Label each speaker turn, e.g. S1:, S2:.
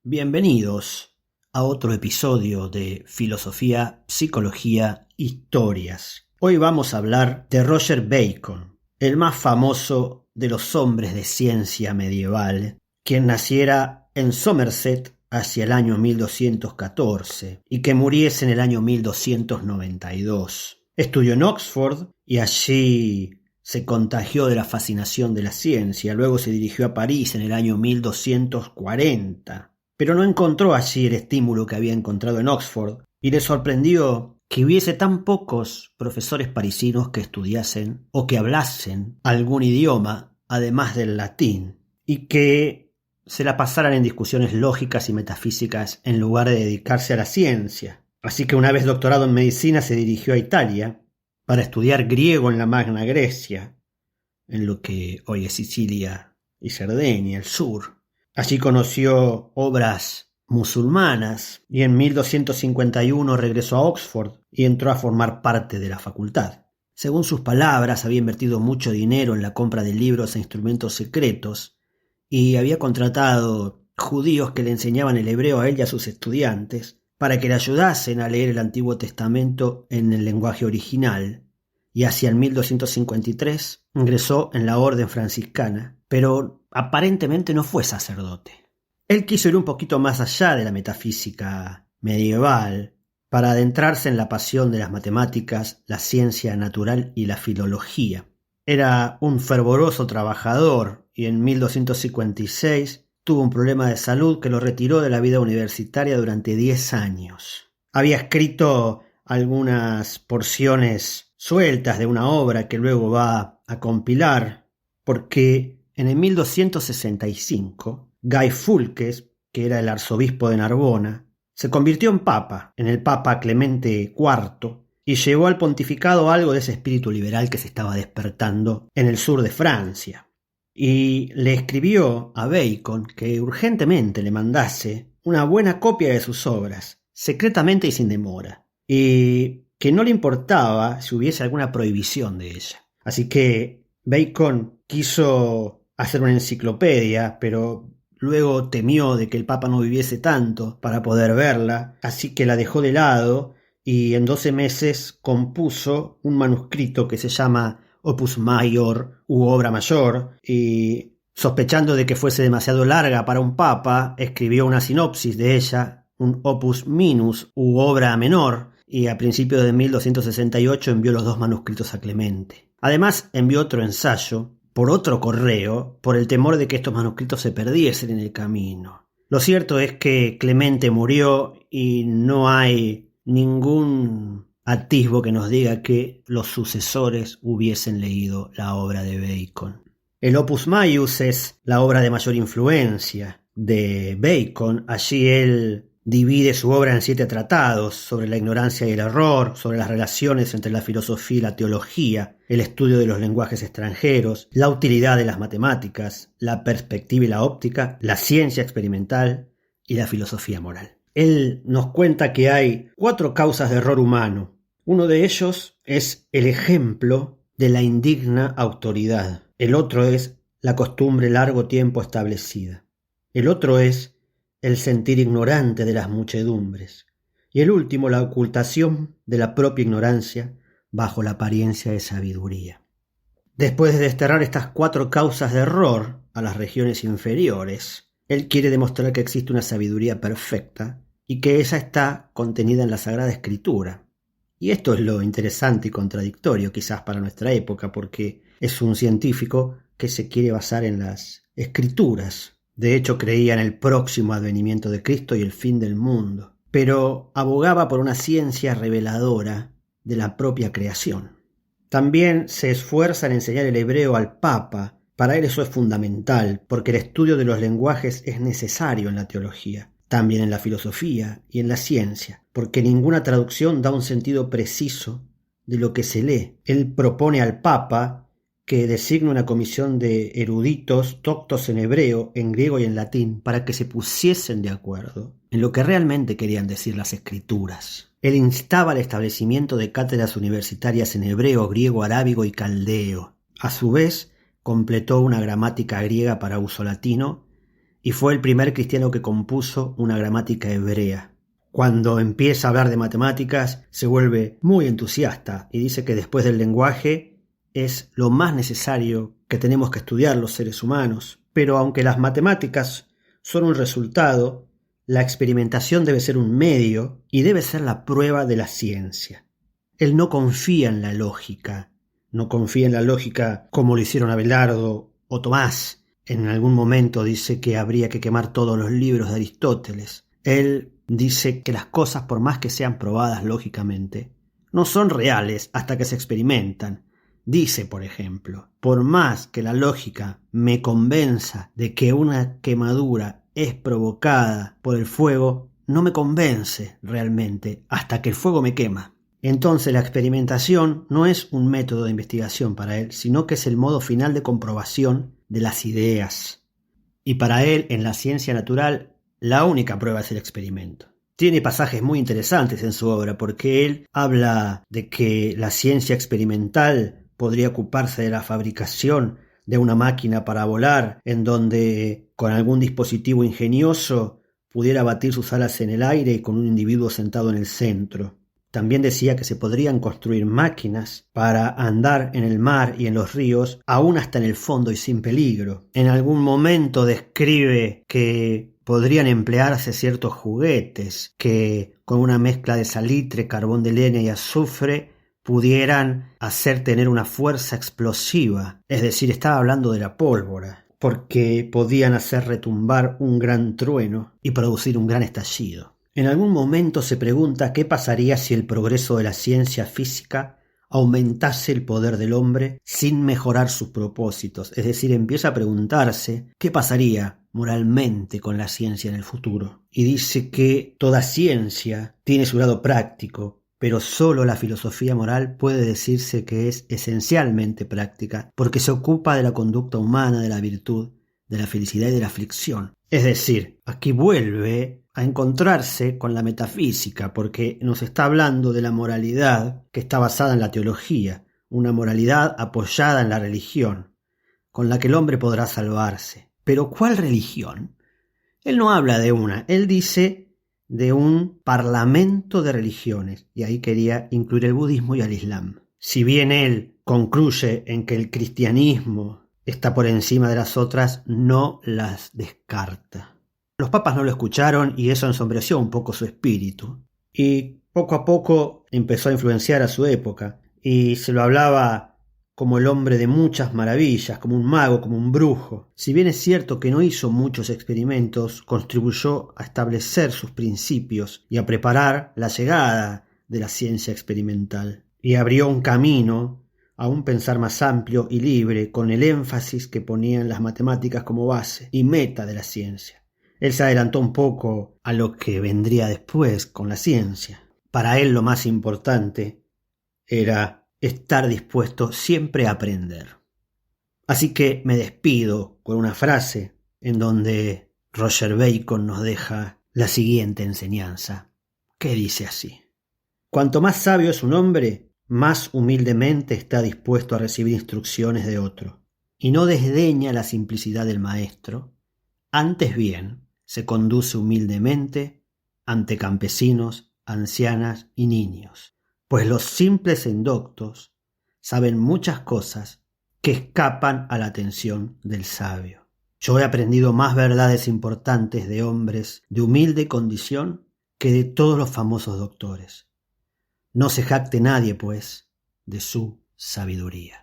S1: Bienvenidos a otro episodio de Filosofía, Psicología, Historias. Hoy vamos a hablar de Roger Bacon, el más famoso de los hombres de ciencia medieval, quien naciera en Somerset hacia el año 1214 y que muriese en el año 1292. Estudió en Oxford y allí se contagió de la fascinación de la ciencia. Luego se dirigió a París en el año 1240. Pero no encontró allí el estímulo que había encontrado en Oxford y le sorprendió que hubiese tan pocos profesores parisinos que estudiasen o que hablasen algún idioma además del latín y que se la pasaran en discusiones lógicas y metafísicas en lugar de dedicarse a la ciencia. Así que una vez doctorado en medicina se dirigió a Italia para estudiar griego en la Magna Grecia, en lo que hoy es Sicilia y Cerdeña, el sur. Allí conoció obras musulmanas y en 1251 regresó a Oxford y entró a formar parte de la facultad. Según sus palabras, había invertido mucho dinero en la compra de libros e instrumentos secretos y había contratado judíos que le enseñaban el hebreo a él y a sus estudiantes para que le ayudasen a leer el Antiguo Testamento en el lenguaje original, y hacia el 1253 ingresó en la orden franciscana, pero aparentemente no fue sacerdote. Él quiso ir un poquito más allá de la metafísica medieval para adentrarse en la pasión de las matemáticas, la ciencia natural y la filología. Era un fervoroso trabajador y en 1256 tuvo un problema de salud que lo retiró de la vida universitaria durante 10 años. Había escrito algunas porciones sueltas de una obra que luego va a compilar, porque en el 1265 Guy Fawkes, que era el arzobispo de Narbona, se convirtió en papa, en el papa Clemente IV, y llevó al pontificado algo de ese espíritu liberal que se estaba despertando en el sur de Francia. Y le escribió a Bacon que urgentemente le mandase una buena copia de sus obras, secretamente y sin demora, y que no le importaba si hubiese alguna prohibición de ella. Así que Bacon quiso hacer una enciclopedia, pero luego temió de que el Papa no viviese tanto para poder verla, así que la dejó de lado y en 12 meses compuso un manuscrito que se llama Opus Maior u Obra Mayor, y sospechando de que fuese demasiado larga para un papa, escribió una sinopsis de ella, un Opus Minus u Obra Menor, y a principios de 1268 envió los 2 manuscritos a Clemente. Además envió otro ensayo por otro correo por el temor de que estos manuscritos se perdiesen en el camino. Lo cierto es que Clemente murió y no hay ningún atisbo que nos diga que los sucesores hubiesen leído la obra de Bacon. El Opus Maius es la obra de mayor influencia de Bacon. Allí él divide su obra en 7 tratados sobre la ignorancia y el error, sobre las relaciones entre la filosofía y la teología, el estudio de los lenguajes extranjeros, la utilidad de las matemáticas, la perspectiva y la óptica, la ciencia experimental y la filosofía moral. Él nos cuenta que hay 4 causas de error humano. Uno de ellos es el ejemplo de la indigna autoridad. El otro es la costumbre largo tiempo establecida. El otro es el sentir ignorante de las muchedumbres, y el último, la ocultación de la propia ignorancia bajo la apariencia de sabiduría. Después de desterrar estas 4 causas de error a las regiones inferiores, él quiere demostrar que existe una sabiduría perfecta y que esa está contenida en la Sagrada Escritura. Y esto es lo interesante y contradictorio quizás para nuestra época, porque es un científico que se quiere basar en las Escrituras. De hecho, creía en el próximo advenimiento de Cristo y el fin del mundo, pero abogaba por una ciencia reveladora de la propia creación. También se esfuerza en enseñar el hebreo al Papa. Para él eso es fundamental, porque el estudio de los lenguajes es necesario en la teología, también en la filosofía y en la ciencia, porque ninguna traducción da un sentido preciso de lo que se lee. Él propone al Papa que designe una comisión de eruditos doctos en hebreo, en griego y en latín, para que se pusiesen de acuerdo en lo que realmente querían decir las Escrituras. Él instaba al establecimiento de cátedras universitarias en hebreo, griego, arábigo y caldeo. A su vez, completó una gramática griega para uso latino y fue el primer cristiano que compuso una gramática hebrea. Cuando empieza a hablar de matemáticas, se vuelve muy entusiasta y dice que después del lenguaje es lo más necesario que tenemos que estudiar los seres humanos. Pero aunque las matemáticas son un resultado, la experimentación debe ser un medio y debe ser la prueba de la ciencia. Él no confía en la lógica, como lo hicieron Abelardo o Tomás. En algún momento dice que habría que quemar todos los libros de Aristóteles. Él dice que las cosas, por más que sean probadas lógicamente, no son reales hasta que se experimentan. Dice, por ejemplo, por más que la lógica me convenza de que una quemadura es provocada por el fuego, no me convence realmente hasta que el fuego me quema. Entonces la experimentación no es un método de investigación para él, sino que es el modo final de comprobación de las ideas. Y para él, en la ciencia natural, la única prueba es el experimento. Tiene pasajes muy interesantes en su obra, porque él habla de que la ciencia experimental podría ocuparse de la fabricación de una máquina para volar, en donde con algún dispositivo ingenioso pudiera batir sus alas en el aire y con un individuo sentado en el centro. También decía que se podrían construir máquinas para andar en el mar y en los ríos, aún hasta en el fondo y sin peligro. En algún momento describe que podrían emplearse ciertos juguetes que, con una mezcla de salitre, carbón de leña y azufre, pudieran hacer tener una fuerza explosiva. Es decir, estaba hablando de la pólvora, porque podían hacer retumbar un gran trueno y producir un gran estallido. En algún momento se pregunta qué pasaría si el progreso de la ciencia física aumentase el poder del hombre sin mejorar sus propósitos. Es decir, empieza a preguntarse qué pasaría moralmente con la ciencia en el futuro. Y dice que toda ciencia tiene su lado práctico, pero solo la filosofía moral puede decirse que es esencialmente práctica, porque se ocupa de la conducta humana, de la virtud, de la felicidad y de la aflicción. Es decir, aquí vuelve a encontrarse con la metafísica, porque nos está hablando de la moralidad que está basada en la teología, una moralidad apoyada en la religión, con la que el hombre podrá salvarse. ¿Pero cuál religión? Él no habla de una, él dice de un parlamento de religiones, y ahí quería incluir el budismo y el islam. Si bien él concluye en que el cristianismo está por encima de las otras, no las descarta. Los papas no lo escucharon y eso ensombreció un poco su espíritu. Y poco a poco empezó a influenciar a su época, y se lo hablaba como el hombre de muchas maravillas, como un mago, como un brujo. Si bien es cierto que no hizo muchos experimentos, contribuyó a establecer sus principios y a preparar la llegada de la ciencia experimental. Y abrió un camino a un pensar más amplio y libre, con el énfasis que ponía en las matemáticas como base y meta de la ciencia. Él se adelantó un poco a lo que vendría después con la ciencia. Para él lo más importante era estar dispuesto siempre a aprender. Así que me despido con una frase en donde Roger Bacon nos deja la siguiente enseñanza, que dice así: cuanto más sabio es un hombre, más humildemente está dispuesto a recibir instrucciones de otro, y no desdeña la simplicidad del maestro, antes bien se conduce humildemente ante campesinos, ancianas y niños, pues los simples e indoctos saben muchas cosas que escapan a la atención del sabio. Yo he aprendido más verdades importantes de hombres de humilde condición que de todos los famosos doctores. No se jacte nadie, pues, de su sabiduría.